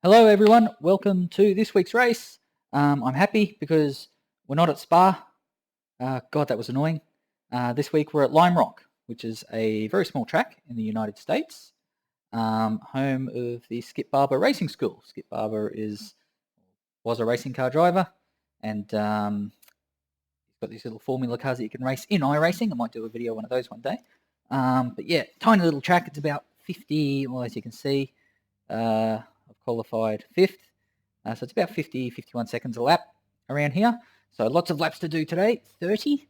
Hello everyone, welcome to this week's race. I'm happy because we're not at Spa. God, that was annoying. This week we're at Lime Rock, which is a very small track in the United States, home of the Skip Barber Racing School. Skip Barber was a racing car driver, and he's got these little formula cars that you can race in iRacing. I might do a video on one of those one day. But yeah, tiny little track. It's about 50, well, as you can see, I've qualified 5th. So it's about 50, 51 seconds a lap around here. So lots of laps to do today, 30.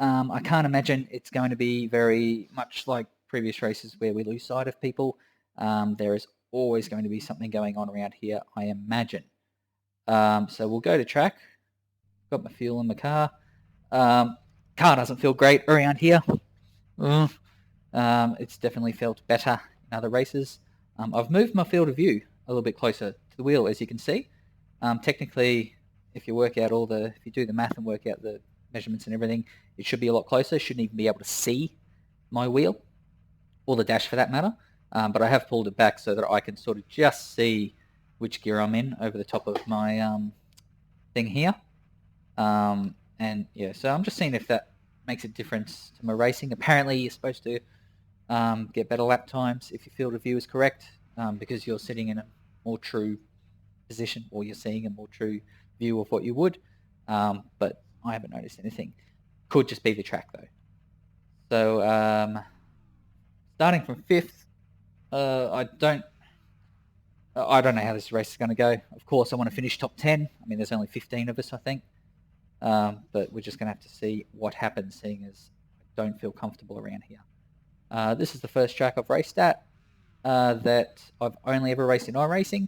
I can't imagine it's going to be very much like previous races where we lose sight of people. There is always going to be something going on around here, I imagine. So we'll go to track. Got my fuel in my car. Car doesn't feel great around here. It's definitely felt better in other races. I've moved my field of view a little bit closer to the wheel, as you can see. Technically, if you do the math and work out the measurements and everything, it should be a lot closer. Shouldn't even be able to see my wheel, or the dash for that matter. But I have pulled it back so that I can sort of just see which gear I'm in over the top of my thing here. And yeah, so I'm just seeing if that makes a difference to my racing. Apparently, you're supposed to get better lap times if your field of view is correct, because you're sitting in a more true position, or you're seeing a more true view of what you would. But I haven't noticed anything. Could just be the track though. So starting from 5th, I don't know how this race is going to go. Of course, I want to finish top 10. I mean, there's only 15 of us, I think. But we're just going to have to see what happens, seeing as I don't feel comfortable around here. This is the first track I've raced at that I've only ever raced in iRacing.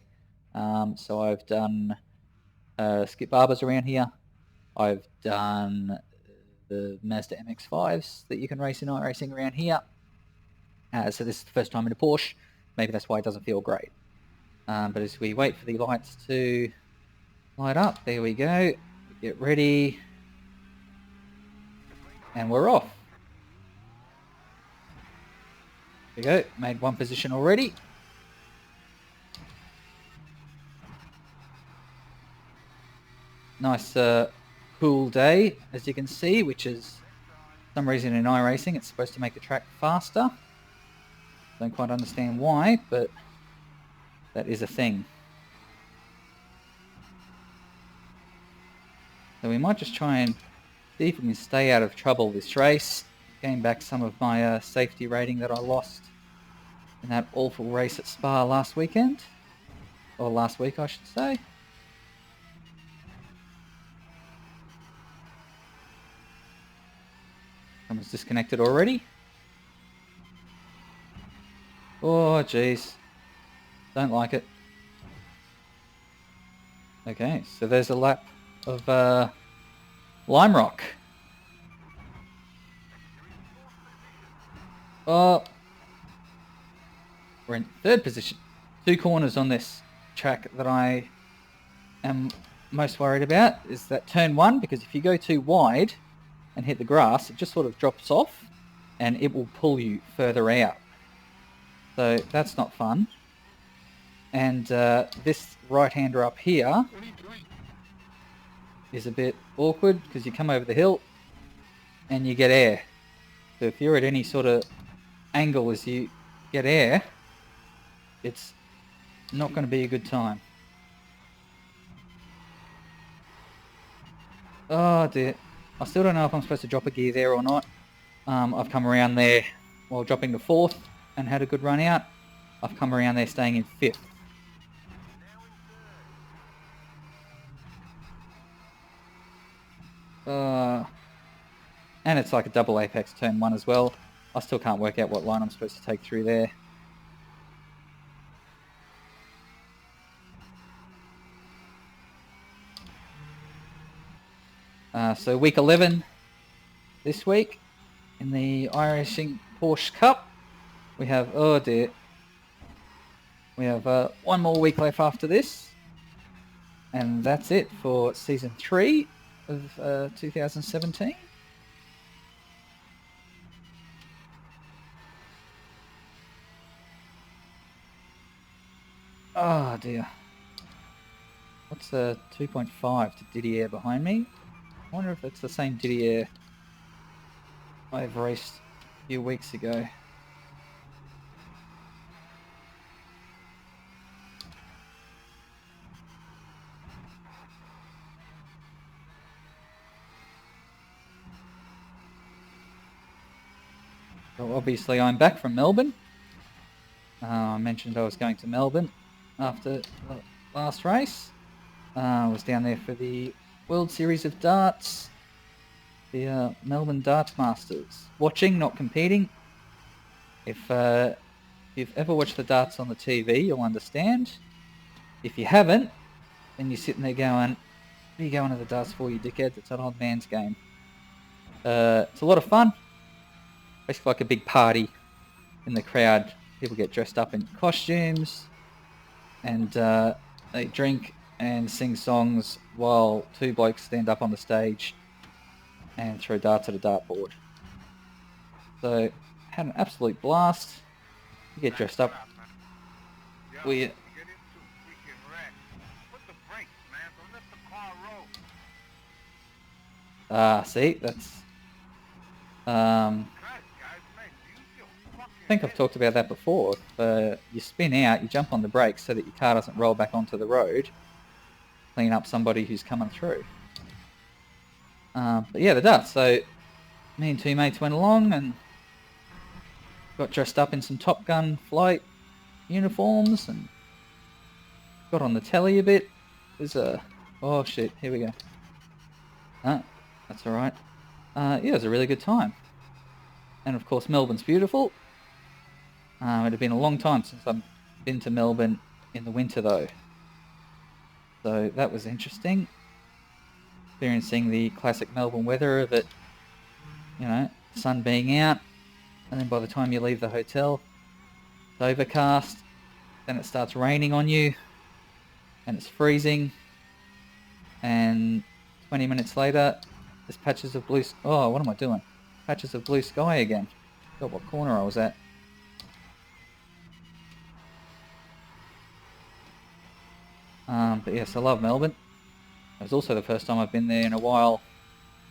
So I've done Skip Barbers around here. I've done the Mazda MX-5s that you can race in iRacing around here. So this is the first time in a Porsche. Maybe that's why it doesn't feel great. But as we wait for the lights to light up, there we go. Get ready. And we're off. There we go. Made one position already. Nice cool day, as you can see, which is for some reason in iRacing it's supposed to make the track faster. Don't quite understand why, but that is a thing. So we might just try and see if we can stay out of trouble this race. Gain back some of my safety rating that I lost in that awful race at Spa last weekend. Or last week, I should say. Someone's disconnected already. Oh, jeez. Don't like it. Okay, so there's a lap of Lime Rock. Oh, we're in 3rd position. 2 corners on this track that I am most worried about is that turn 1, because if you go too wide and hit the grass, it just sort of drops off and it will pull you further out. So that's not fun. And this right-hander up here is a bit awkward because you come over the hill and you get air. So if you're at any sort of angle as you get air, it's not going to be a good time. Oh dear. I still don't know if I'm supposed to drop a gear there or not. I've come around there while dropping to 4th and had a good run out. I've come around there staying in 5th. And it's like a double apex turn 1 as well. I still can't work out what line I'm supposed to take through there. So week 11 this week in the iRacing Porsche Cup. We have, oh dear, we have one more week left after this. And that's it for Season 3 of 2017. Oh dear. What's the 2.5 to Didier behind me? I wonder if it's the same Didier I've raced a few weeks ago. So obviously I'm back from Melbourne. I mentioned I was going to Melbourne after the last race. I was down there for the World Series of Darts, the Melbourne Darts Masters. Watching, not competing. If you've ever watched the darts on the TV, you'll understand. If you haven't, then you're sitting there going, what are you going to the darts for, you dickhead? It's an old man's game. It's a lot of fun. Basically like a big party in the crowd. People get dressed up in costumes and they drink and sing songs while two blokes stand up on the stage and throw darts at a dartboard. So, had an absolute blast. You get dressed up. We see, that's I think I've talked about that before. If you spin out, you jump on the brakes so that your car doesn't roll back onto the road, clean up somebody who's coming through. But yeah, the darts. So me and two mates went along and got dressed up in some Top Gun flight uniforms and got on the telly a bit. There's a... oh shit, here we go. That's alright. Yeah, it was a really good time. And of course Melbourne's beautiful. It had been a long time since I've been to Melbourne in the winter though. So that was interesting. Experiencing the classic Melbourne weather of it, you know, sun being out, and then by the time you leave the hotel, it's overcast, then it starts raining on you, and it's freezing, and 20 minutes later, there's patches of blue... oh, what am I doing? Patches of blue sky again. Forgot what corner I was at. But yes, I love Melbourne. It was also the first time I've been there in a while,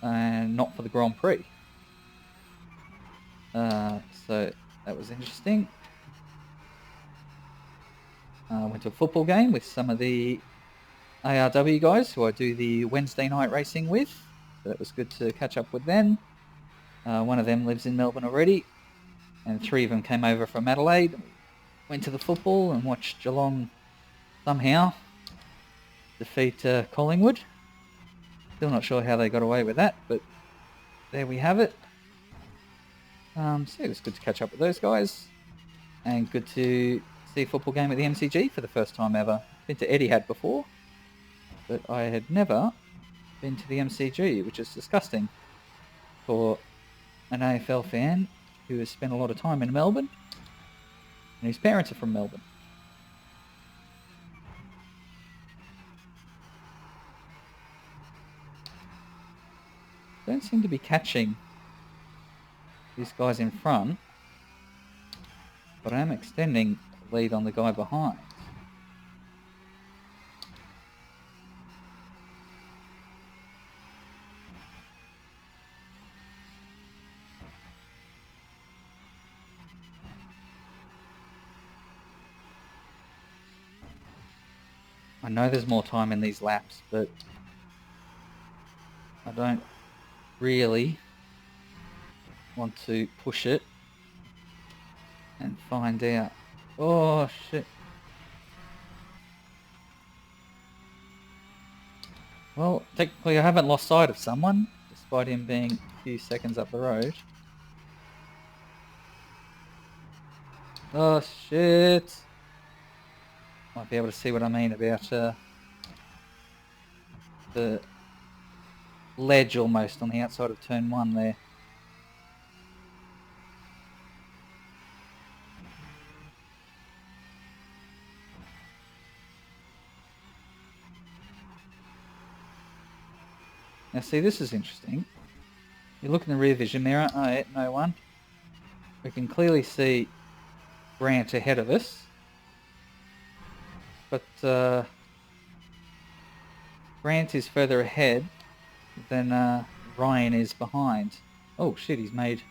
and not for the Grand Prix. So that was interesting. I went to a football game with some of the ARW guys who I do the Wednesday night racing with. So it was good to catch up with them. One of them lives in Melbourne already, and three of them came over from Adelaide. Went to the football and watched Geelong somehow defeat Collingwood. Still not sure how they got away with that, but there we have it. So it was good to catch up with those guys, and good to see a football game at the MCG for the first time ever. Been to Etihad before, but I had never been to the MCG, which is disgusting for an AFL fan who has spent a lot of time in Melbourne and whose parents are from Melbourne. Don't seem to be catching these guys in front, but I am extending the lead on the guy behind. I know there's more time in these laps, but I don't really want to push it and find out. Oh shit. Well, technically I haven't lost sight of someone, despite him being a few seconds up the road. Oh shit. Might be able to see what I mean about the ledge almost on the outside of turn 1 there. Now see, this is interesting. You look in the rear vision mirror, oh yeah, no one. We can clearly see Grant ahead of us. But Grant is further ahead than Ryan is behind. Oh shit, he's made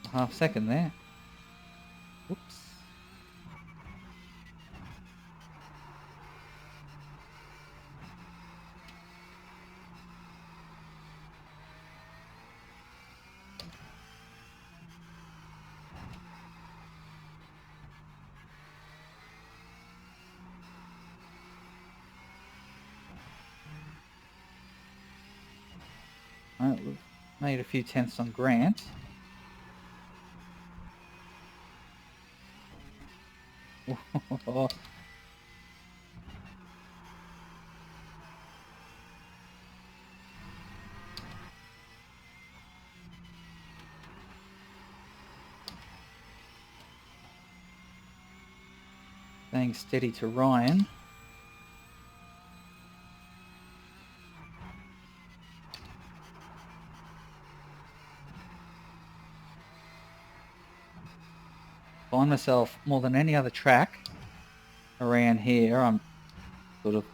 a half second there. Whoops. Right, we've made a few tenths on Grant. Staying steady to Ryan. Find myself more than any other track around here. I'm sort of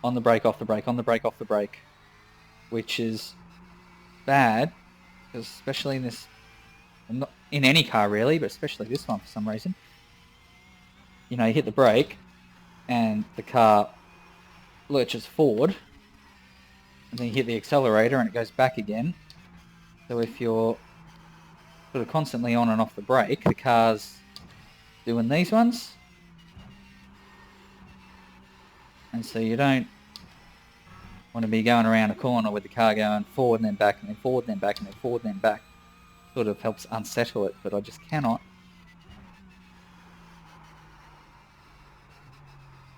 on the brake, off the brake, on the brake, off the brake, which is bad, because especially in this, not in any car really, but especially this one for some reason. You know, you hit the brake and the car lurches forward, and then you hit the accelerator and it goes back again. So if you're sort of constantly on and off the brake, the car's doing these ones. And so you don't want to be going around a corner with the car going forward and then back and then forward and then back and then forward and then back. Sort of helps unsettle it, but I just cannot.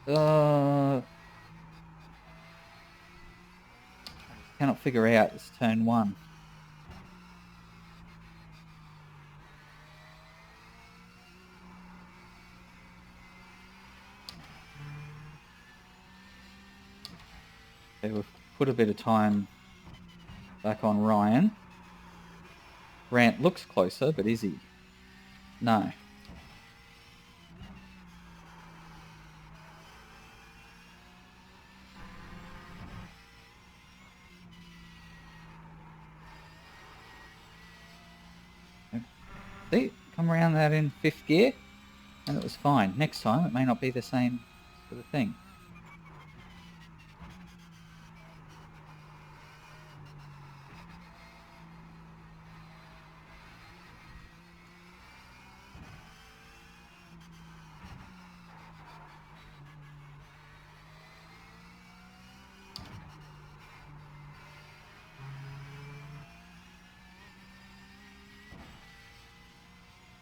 I cannot figure out this turn one. Okay, we've put a bit of time back on Ryan. Grant looks closer, but is he? No. See, come around that in 5th gear, and it was fine. Next time, it may not be the same sort of thing.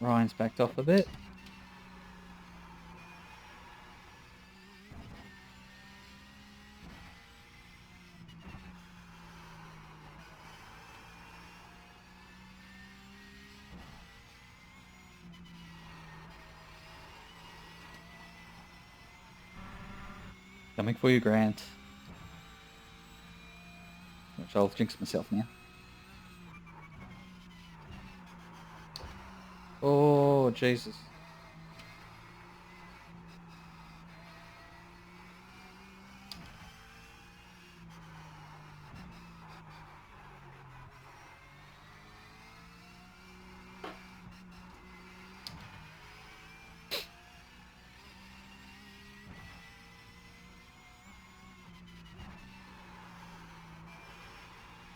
Ryan's backed off a bit. Coming for you, Grant. Which I'll jinx myself now. Oh, Jesus.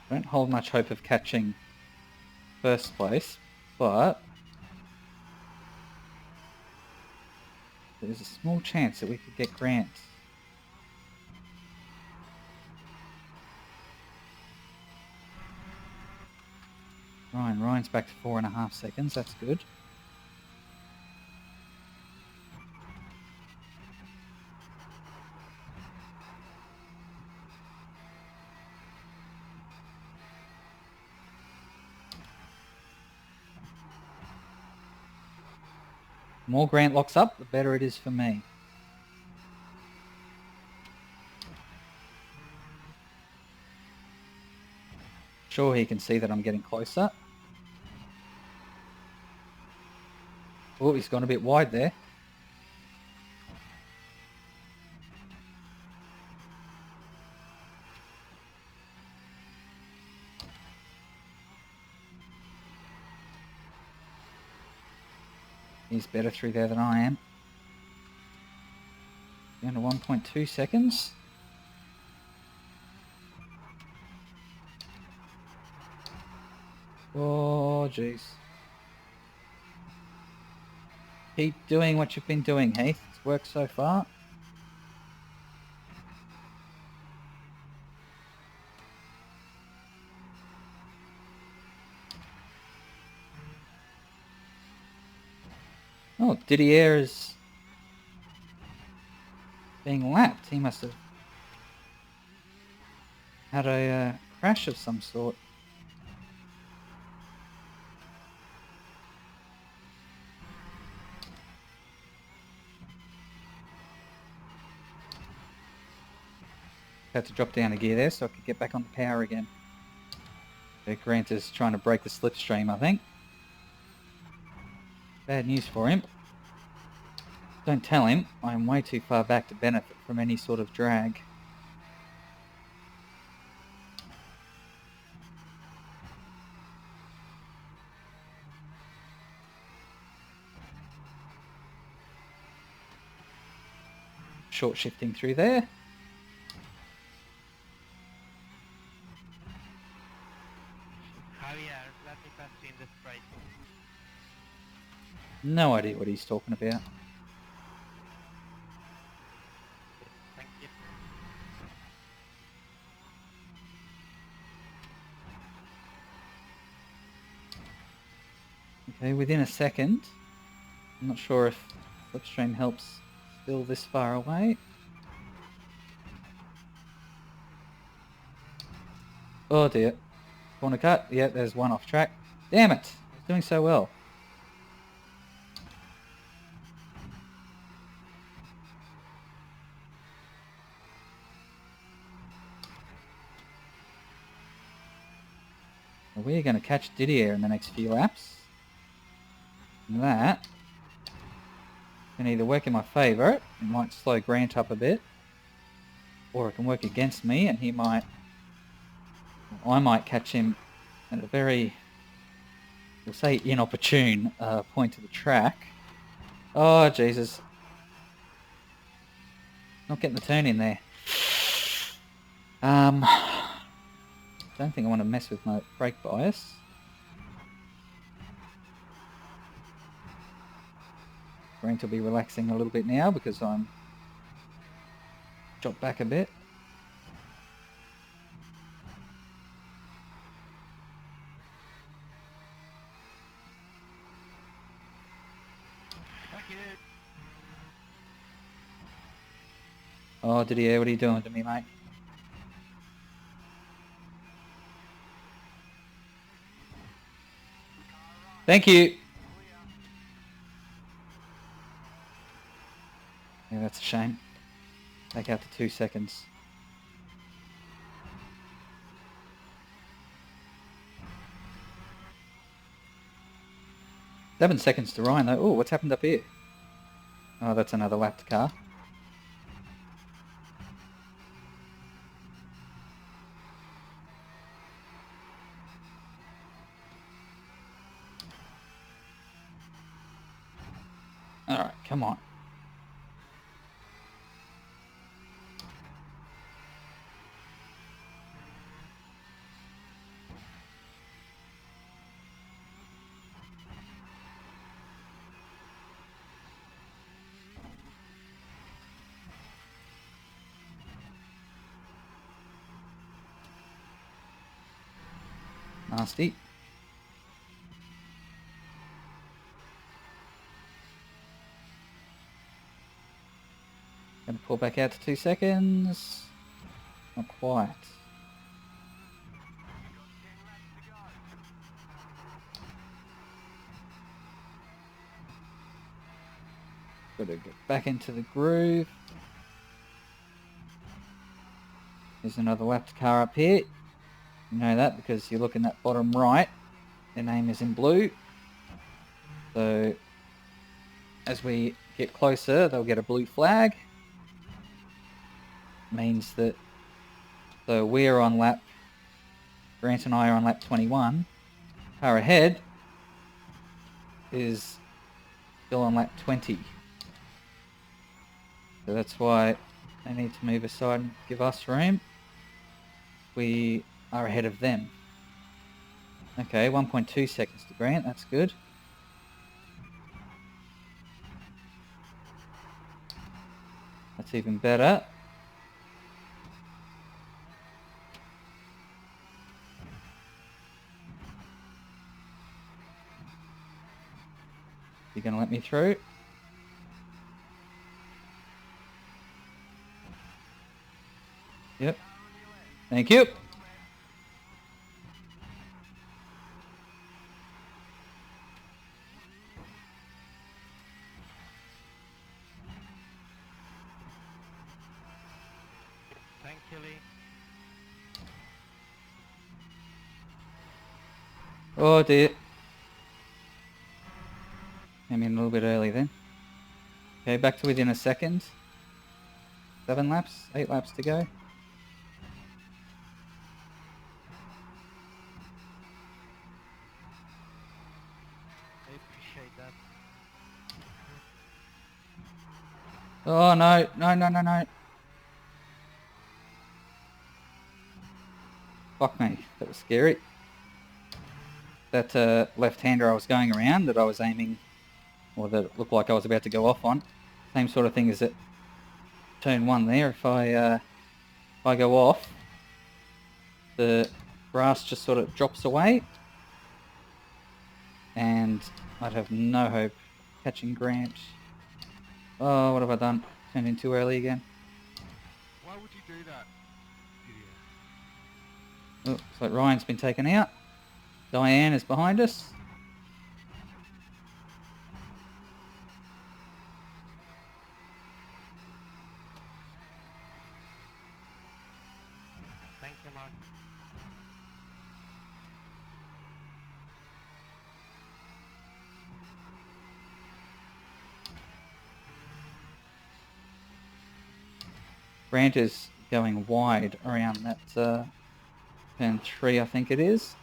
Don't hold much hope of catching first place, but there's a small chance that we could get Grant. Ryan's back to 4.5 seconds. That's good. The more Grant locks up, the better it is for me. Sure, he can see that I'm getting closer. Oh, he's gone a bit wide there. He's better through there than I am. Down to 1.2 seconds. Oh, jeez. Keep doing what you've been doing, Heath. It's worked so far. Oh, Didier is being lapped. He must have had a crash of some sort. Had to drop down a gear there so I could get back on the power again. Grant is trying to break the slipstream, I think. Bad news for him. Don't tell him. I am way too far back to benefit from any sort of drag. Short shifting through there. Let me pass you in the straight. No idea what he's talking about. Thank you. Okay, within a second. I'm not sure if slipstream helps still this far away. Oh dear. Corner cut. Yeah, there's one off track. Damn it! I was doing so well. Well, we're going to catch Didier in the next few laps. And that can either work in my favour, it might slow Grant up a bit, or it can work against me and I might catch him at a very, we'll say, inopportune point of the track. Oh, Jesus. Not getting the turn in there. Don't think I want to mess with my brake bias. Grant will be relaxing a little bit now because I'm dropped back a bit. Oh, Didier, what are you doing to me, mate? Thank you. Yeah, that's a shame. Take out to 2 seconds. Seven seconds to Ryan, though. Oh, what's happened up here? Oh, that's another lapped car. Alright, come on. Nasty. Gonna pull back out to 2 seconds. Not quite. Got to get back into the groove. There's another lapped car up here. You know that because you look in that bottom right. Their name is in blue. So as we get closer, they'll get a blue flag. Means that we're on lap, Grant and I are on lap 21. Car ahead is Still on lap 20. So that's why they need to move aside and give us room. We are ahead of them. Okay, 1.2 seconds to Grant, that's good. That's even better. You gonna let me through? Yep. Thank you. Thank you, Lee. Oh dear. Came in a little bit early then. Okay, back to within a second. 7 laps, 8 laps to go. I appreciate that. Oh no, no, no, no, no. Fuck me, that was scary. That left-hander I was going around that I was aiming, or that it looked like I was about to go off on. Same sort of thing as at turn 1 there. If I go off, the grass just sort of drops away. And I'd have no hope catching Grant. Oh, what have I done? Turned in too early again. Why would you do that, idiot? Oh, looks like Ryan's been taken out. Diane is behind us. Thank you, Mark. Grant is going wide around that turn 3, I think it is.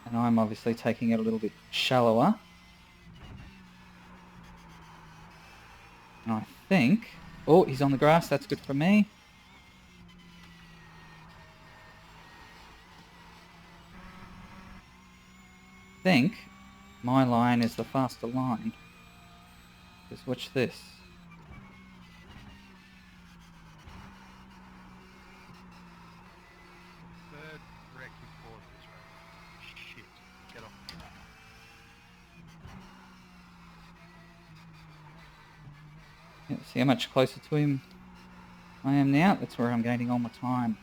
And I'm obviously taking it a little bit shallower. And I think... Oh, he's on the grass. That's good for me. I think my line is the faster line. Just watch this. Third wreck you caused this race. Shit. Get off the track. Yeah, see how much closer to him I am now? That's where I'm gaining all my time.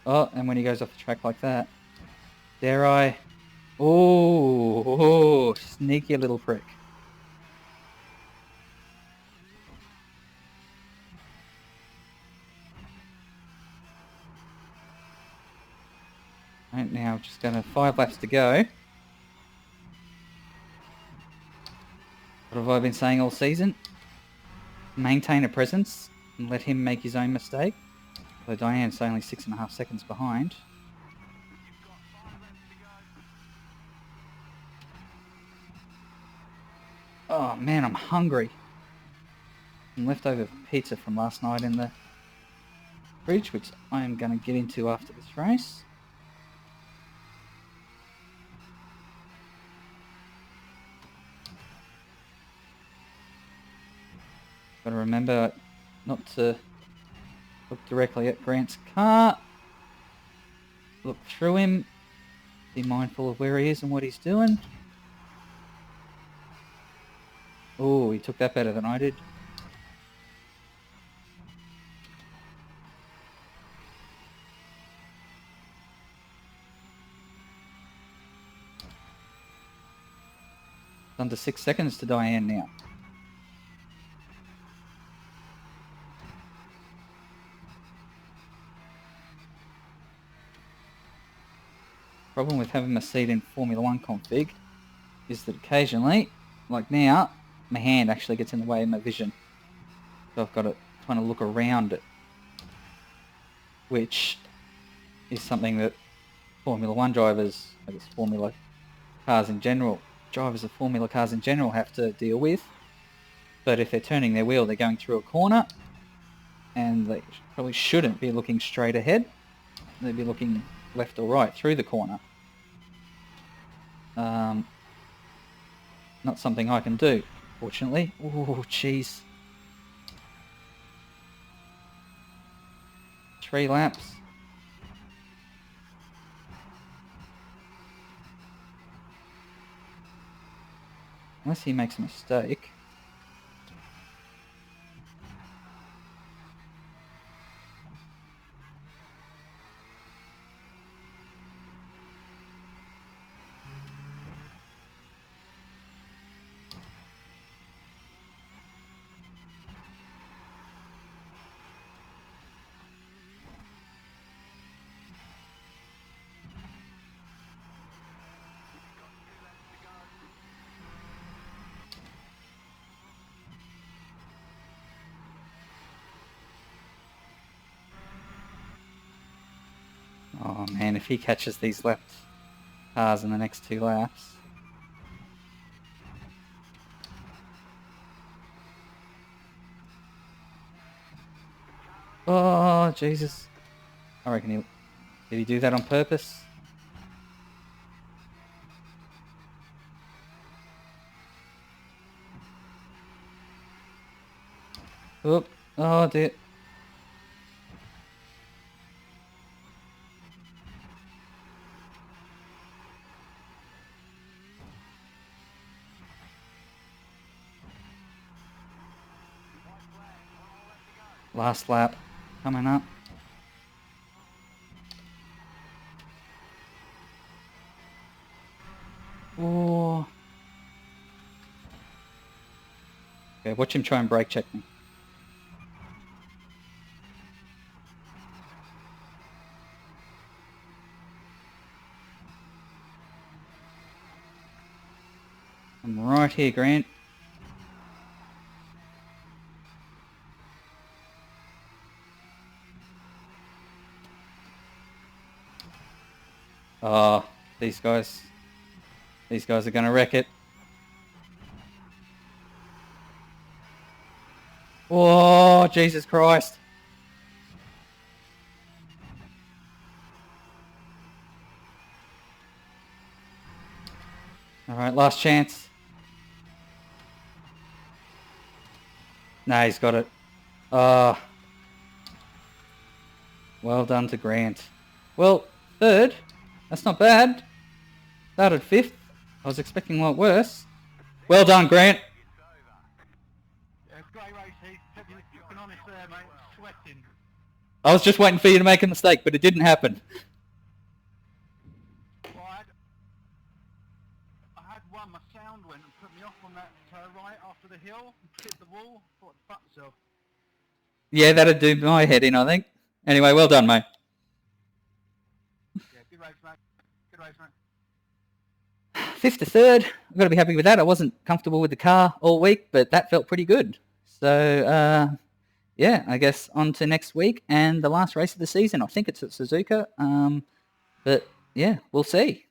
Oh, and when he goes off the track like that, dare I? Oh, sneaky little prick. Right now, just going to 5 laps to go. What have I been saying all season? Maintain a presence and let him make his own mistake. Although Diane's only 6.5 seconds behind. Oh man, I'm hungry. Some leftover pizza from last night in the fridge, which I am going to get into after this race. Got to remember not to look directly at Grant's car. Look through him. Be mindful of where he is and what he's doing. Oh, he took that better than I did. It's under 6 seconds to Diane now. Problem with having my seat in Formula 1 config is that occasionally, like now, my hand actually gets in the way of my vision. So I've got to trying to look around it, which is something that Formula 1 drivers, I guess Formula cars in general, drivers of Formula cars in general have to deal with. But if they're turning their wheel, they're going through a corner, and they probably shouldn't be looking straight ahead. They'd be looking left or right through the corner. Not something I can do, fortunately. Oh, jeez. 3 laps. Unless he makes a mistake. Oh man, if he catches these left cars in the next 2 laps. Oh, Jesus. I reckon did he do that on purpose? Oop. Oh dear. Last lap coming up. Oh. Okay, watch him try and brake check me. I'm right here, Grant. Oh, these guys are going to wreck it. Oh, Jesus Christ. All right, last chance. Nah, he's got it. Well done to Grant. Well, 3rd. That's not bad. Started 5th. I was expecting a lot worse. Well done, Grant. Yeah, great race, Heath. Looking honest there, mate. Sweating. I was just waiting for you to make a mistake, but it didn't happen. Well, I had one. My sound went and put me off on that right after the hill. Hit the wall. Thought I'd fuck myself. Yeah, that'd do my head in, I think. Anyway, well done, mate. Yeah, good race, mate. Good race, mate. 5th to 3rd. I've got to be happy with that. I wasn't comfortable with the car all week, but that felt pretty good. So, yeah, I guess on to next week and the last race of the season. I think it's at Suzuka. But, yeah, we'll see.